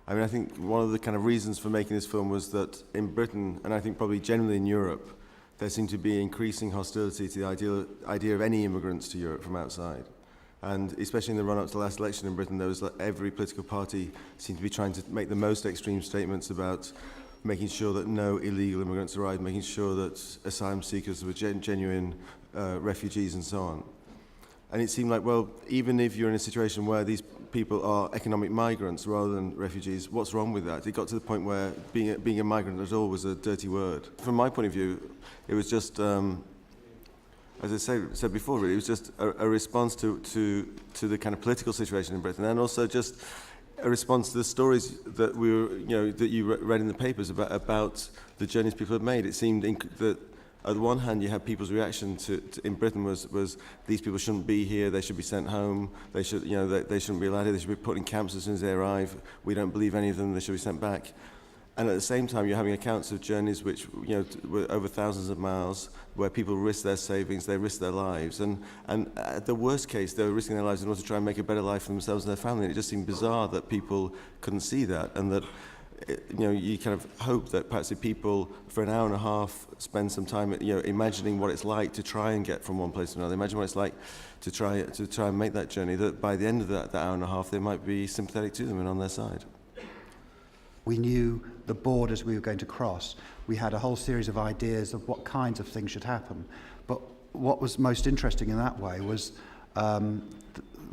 I mean, I think one of the kind of reasons for making this film was that in Britain, and I think probably generally in Europe, there seemed to be increasing hostility to the idea of any immigrants to Europe from outside. And especially in the run-up to the last election in Britain, there was every political party seemed to be trying to make the most extreme statements about making sure that no illegal immigrants arrived, making sure that asylum seekers were genuine refugees and so on. And it seemed like, well, even if you're in a situation where these people are economic migrants rather than refugees, what's wrong with that? It got to the point where being a migrant at all was a dirty word. From my point of view, it was just, as I said before, really, it was just a response to the kind of political situation in Britain, and also just a response to the stories that that you read in the papers about the journeys people had made. It seemed that on the one hand, you had people's reaction in Britain was these people shouldn't be here. They should be sent home. They should, they shouldn't be allowed here. They should be put in camps as soon as they arrive. We don't believe any of them. They should be sent back. And at the same time, you're having accounts of journeys which, were over thousands of miles, where people risk their savings, they risk their lives, and at the worst case, they were risking their lives in order to try and make a better life for themselves and their family. And it just seemed bizarre that people couldn't see that, and that you kind of hope that perhaps if people for an hour and a half spend some time, imagining what it's like to try and get from one place to another, imagine what it's like to try and make that journey, that by the end of that hour and a half, they might be sympathetic to them and on their side. We knew the borders we were going to cross. We had a whole series of ideas of what kinds of things should happen. But what was most interesting in that way was,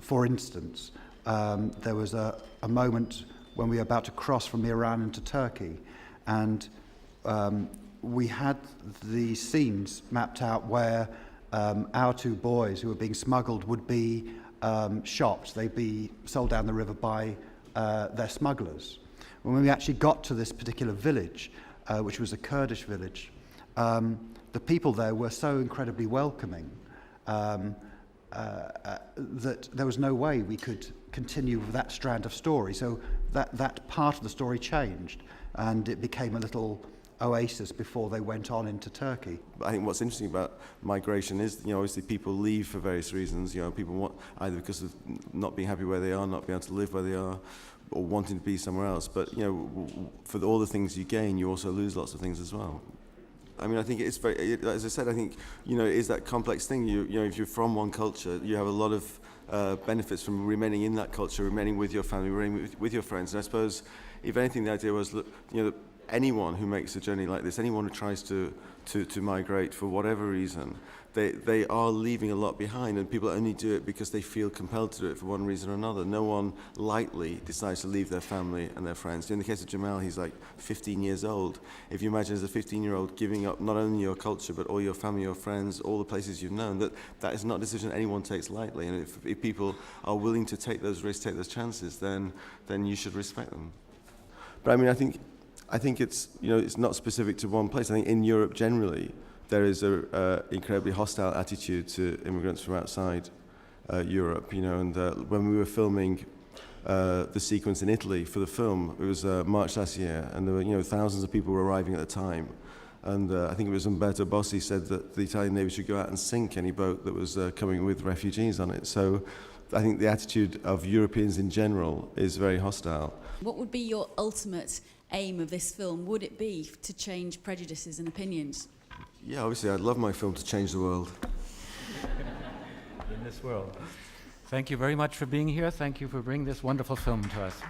for instance, there was a moment when we were about to cross from Iran into Turkey, and we had the scenes mapped out where our two boys who were being smuggled would be shopped. They'd be sold down the river by their smugglers. When we actually got to this particular village, which was a Kurdish village, the people there were so incredibly welcoming that there was no way we could continue with that strand of story. So that part of the story changed, and it became a little oasis before they went on into Turkey. I think what's interesting about migration is, obviously people leave for various reasons. People want, either because of not being happy where they are, not being able to live where they are, or wanting to be somewhere else. But for all the things you gain, you also lose lots of things as well. I mean, I think it's very, as I said, I think it is that complex thing. If you're from one culture, you have a lot of benefits from remaining in that culture, remaining with your family, remaining with your friends. And I suppose, if anything, the idea was, anyone who makes a journey like this, anyone who tries to migrate for whatever reason, they are leaving a lot behind, and people only do it because they feel compelled to do it for one reason or another. No one lightly decides to leave their family and their friends. In the case of Jamal, he's like 15 years old. If you imagine as a 15-year-old giving up not only your culture, but all your family, your friends, all the places you've known, that is not a decision anyone takes lightly. And if people are willing to take those risks, take those chances, then you should respect them. But I mean, I think it's it's not specific to one place. I think in Europe generally there is a incredibly hostile attitude to immigrants from outside Europe. And when we were filming the sequence in Italy for the film, it was March last year, and there were thousands of people were arriving at the time. And I think it was Umberto Bossi said that the Italian Navy should go out and sink any boat that was coming with refugees on it. So I think the attitude of Europeans in general is very hostile. What would be your ultimate aim of this film? Would it be to change prejudices and opinions? Yeah, obviously I'd love my film to change the world. In this world. Thank you very much for being here. Thank you for bringing this wonderful film to us.